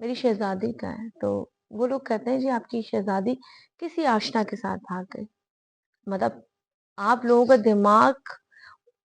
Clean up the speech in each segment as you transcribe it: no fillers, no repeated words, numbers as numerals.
میری شہزادی کا ہے، تو وہ لوگ کہتے ہیں جی آپ کی شہزادی کسی آشنا کے ساتھ بھاگ گئی. مطلب آپ لوگوں کا دماغ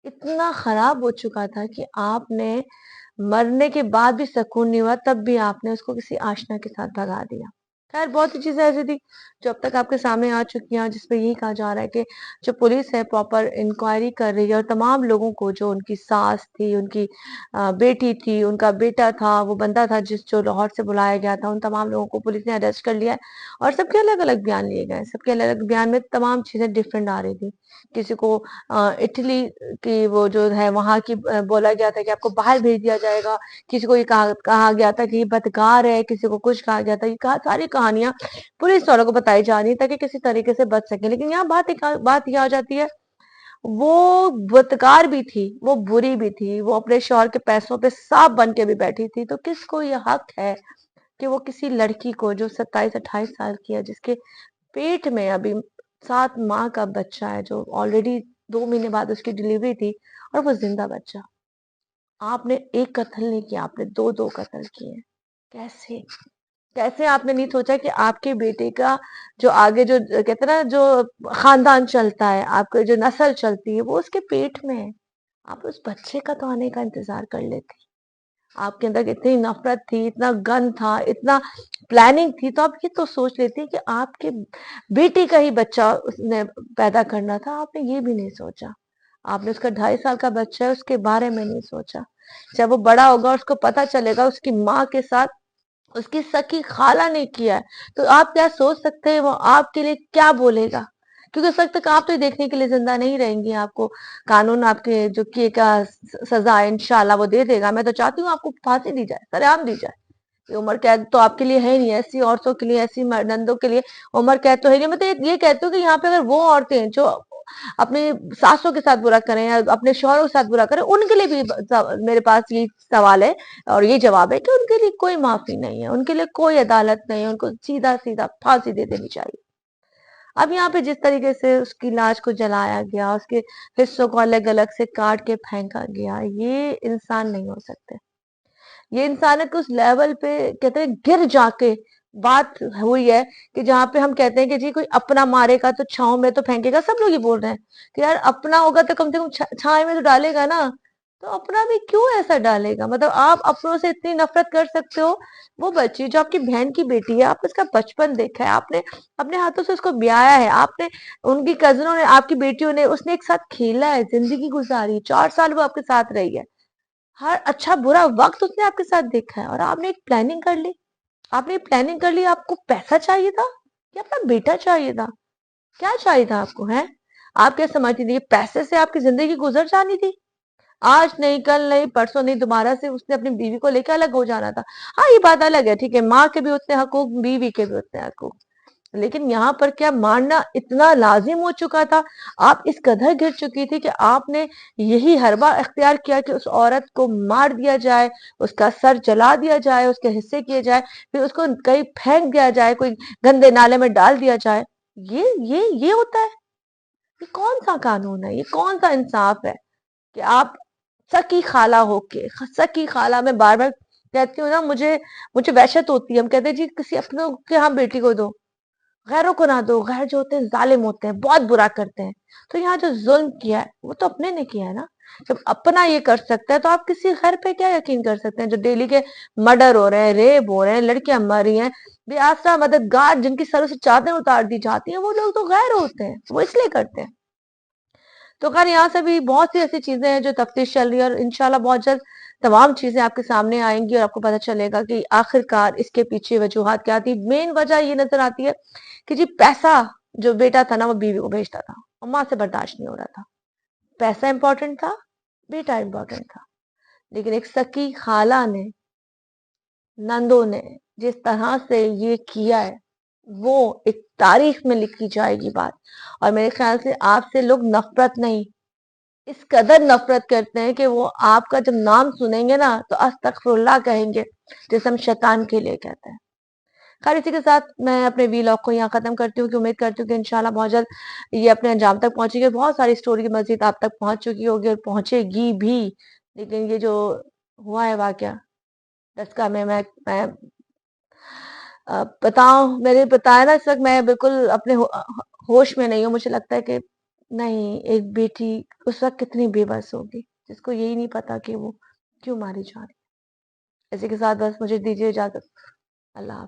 اتنا خراب ہو چکا تھا کہ آپ نے مرنے کے بعد بھی سکون نہیں ہوا، تب بھی آپ نے اس کو کسی آشنا کے ساتھ بھگا دیا. خیر بہت سی چیزیں ایسی تھی جو اب تک آپ کے سامنے آ چکی ہیں، جس پہ یہی کہا جا رہا ہے کہ جو پولیس ہے پراپر انکوائری کر رہی ہے، اور تمام لوگوں کو، جو ان کی ساس تھی، ان کی بیٹی تھی، ان کا بیٹا تھا، وہ بندہ تھا جو لاہور سے بلایا گیا تھا، ان تمام لوگوں کو پولیس نے اریسٹ کر لیا ہے. اور سب کے الگ الگ بیان لیے گئے. سب کے الگ الگ بیان میں تمام چیزیں ڈفرینٹ آ رہی تھی. کسی کو اٹلی کی وہ جو ہے وہاں کی بولا گیا تھا کہ آپ کو باہر بھیج دیا جائے گا. کسی کو یہ کہا گیا تھا کہ یہ بدکار ہے، کسی کو کچھ کہا گیا تھا. یہ ساری کہانیاں پولیس والوں کو بتائی جا رہی ہے تاکہ کسی طریقے سے بچ سکیں. لیکن یہاں بات یہ آ جاتی ہے، وہ بدکار بھی تھی، وہ بری بھی تھی، وہ اپنے شوہر کے پیسوں پہ سانپ بن کے بھی بیٹھی تھی. تو کس کو یہ حق ہے کہ وہ کسی لڑکی کو جو 27-28 سال کی ہے، جس کے پیٹ میں ابھی 7 ماہ کا بچہ ہے، جو آلریڈی 2 مہینے بعد اس کی ڈلیوری تھی، اور وہ زندہ بچہ، آپ نے ایک قتل نہیں کیا، آپ نے دو قتل کیے. کیسے کیسے آپ نے نہیں سوچا کہ آپ کے بیٹے کا جو آگے جو کہتے ہیں نا، جو خاندان چلتا ہے، آپ کی جو نسل چلتی ہے، وہ اس کے پیٹ میں ہے. آپ اس بچے کا تو آنے کا انتظار کر لیتے. آپ کے اندر اتنی نفرت تھی، اتنا گن تھا، اتنا پلاننگ تھی، تو آپ یہ تو سوچ لیتی کہ آپ کے بیٹی کا ہی بچہ اس نے پیدا کرنا تھا. آپ نے یہ بھی نہیں سوچا. آپ نے اس کا 2.5 سال کا بچہ ہے، اس کے بارے میں نہیں سوچا. جب وہ بڑا ہوگا، اس کو پتا چلے گا اس کی ماں کے ساتھ اس کی سکی خالہ نے کیا ہے، تو آپ کیا سوچ سکتے ہیں وہ آپ کے لیے کیا بولے گا. کیونکہ اس وقت تک آپ تو یہ دیکھنے کے لیے زندہ نہیں رہیں گی. آپ کو قانون آپ کے جو کیے کا سزا انشاءاللہ وہ دے دے گا. میں تو چاہتی ہوں آپ کو پھانسی دی جائے، سرعام دی جائے. یہ عمر قید تو آپ کے لیے ہے نہیں، ایسی عورتوں کے لیے، ایسی نندوں کے لیے عمر قید تو ہے نہیں. میں تو یہ کہتی ہوں کہ یہاں پہ اگر وہ عورتیں جو اپنی ساسوں کے ساتھ برا کریں یا اپنے شوہروں کے ساتھ برا کریں، ان کے لیے بھی میرے پاس یہ سوال ہے اور یہ جواب ہے کہ ان کے لیے کوئی معافی نہیں ہے، ان کے لیے کوئی عدالت نہیں ہے. ان کو سیدھا سیدھا پھانسی دے دینی چاہیے. اب یہاں پہ جس طریقے سے اس کی لاش کو جلایا گیا، اس کے حصوں کو الگ الگ سے کاٹ کے پھینکا گیا، یہ انسان نہیں ہو سکتے. یہ انسانیت کو اس لیول پہ کہتے ہیں گر جا کے بات ہوئی ہے کہ جہاں پہ ہم کہتے ہیں کہ جی کوئی اپنا مارے گا تو چھاؤں میں تو پھینکے گا. سب لوگ یہ بول رہے ہیں کہ یار اپنا ہوگا تو کم سے کم چھائے میں تو ڈالے گا نا. تو اپنا بھی کیوں ایسا ڈالے گا؟ مطلب آپ اپنوں سے اتنی نفرت کر سکتے ہو. وہ بچی جو آپ کی بہن کی بیٹی ہے، آپ نے اس کا بچپن دیکھا ہے، آپ نے اپنے ہاتھوں سے اس کو بیایا ہے، آپ نے ان کی کزنوں نے، آپ کی بیٹیوں نے، اس نے ایک ساتھ کھیلا ہے، زندگی گزاری، 4 سال وہ آپ کے ساتھ رہی ہے، ہر اچھا برا وقت اس نے آپ کے ساتھ دیکھا ہے. اور آپ نے ایک پلاننگ کر لی. آپ نے پلاننگ کر لی. آپ کو پیسہ چاہیے تھا یا اپنا بیٹا چاہیے تھا؟ کیا چاہیے تھا آپ کو؟ ہے آپ کیا سمجھتی تھی؟ پیسے سے آپ کی زندگی گزر جانی تھی؟ آج نہیں، کل نہیں، پرسوں نہیں، دوبارہ سے اس نے اپنی بیوی کو لے کے الگ ہو جانا تھا. ہاں یہ بات الگ ہے، ٹھیک ہے، ماں کے بھی اتنے حقوق، بیوی کے بھی اتنے حقوق. لیکن یہاں پر کیا مارنا اتنا لازم ہو چکا تھا؟ آپ اس قدر گر چکی تھی کہ آپ نے یہی حربہ اختیار کیا کہ اس عورت کو مار دیا جائے، اس کا سر جلا دیا جائے، اس کے حصے کیے جائے، پھر اس کو کہیں پھینک دیا جائے، کوئی گندے نالے میں ڈال دیا جائے. یہ ہوتا ہے؟ یہ کون سا قانون ہے؟ یہ کون سا انصاف ہے کہ آپ سکی خالہ ہو کے، سکی خالہ میں بار بار کہتی ہوں نا، مجھے وحشت ہوتی ہے. ہم کہتے ہیں جی کسی اپنوں کے ہم بیٹی کو دو، غیروں کو نہ دو. غیر جو ہوتے ہیں ظالم ہوتے ہیں، بہت برا کرتے ہیں. تو یہاں جو ظلم کیا ہے وہ تو اپنے نے کیا ہے نا. جب اپنا یہ کر سکتا ہے تو آپ کسی غیر پہ کیا یقین کر سکتے ہیں؟ جو ڈیلی کے مرڈر ہو رہے ہیں، ریپ ہو رہے ہیں، لڑکیاں مر رہی ہیں، بے آسرا مددگار جن کی سروں سے چادریں اتار دی جاتی ہیں، وہ لوگ تو غیر ہوتے ہیں، وہ اس لیے کرتے ہیں. تو خیر یہاں سے بھی بہت سی ایسی چیزیں ہیں جو تفتیش چل رہی ہے، اور انشاءاللہ بہت جلد تمام چیزیں آپ کے سامنے آئیں گی اور آپ کو پتہ چلے گا کہ آخر کار اس کے پیچھے وجوہات کیا تھی. مین وجہ یہ نظر آتی ہے کہ جی پیسہ، جو بیٹا تھا نا وہ بیوی کو بھیجتا تھا اور ماں سے برداشت نہیں ہو رہا تھا. پیسہ امپورٹنٹ تھا، بیٹا امپورٹنٹ تھا. لیکن ایک سکی خالہ نے، نندوں نے جس طرح سے یہ کیا ہے، وہ ایک تاریخ میں لکھی جائے گی بات. اور میرے خیال سے آپ سے لوگ نفرت نہیں، اس قدر نفرت کرتے ہیں کہ وہ آپ کا جب نام سنیں گے نا تو استغفر اللہ کہیں گے، جیسے ہم شیطان کے لیے کہتے ہیں. خیر اسی کے ساتھ میں اپنے ویلاگ کو یہاں ختم کرتی ہوں کہ امید کرتی ہوں کہ انشاءاللہ بہت جلد یہ اپنے انجام تک پہنچے گی. بہت ساری سٹوری کی مزید آپ تک پہنچ چکی ہوگی اور پہنچے گی بھی. لیکن یہ جو ہوا ہے واقعہ دسکا میں بتاؤ میرے بتایا نا، اس وقت میں بالکل اپنے ہوش میں نہیں ہوں. مجھے لگتا ہے کہ نہیں، ایک بیٹی اس وقت کتنی بے بس ہوگی جس کو یہی نہیں پتا کہ وہ کیوں ماری جا رہی ہے. اسی کے ساتھ بس مجھے دیجیے اجازت. اللہ حافظ.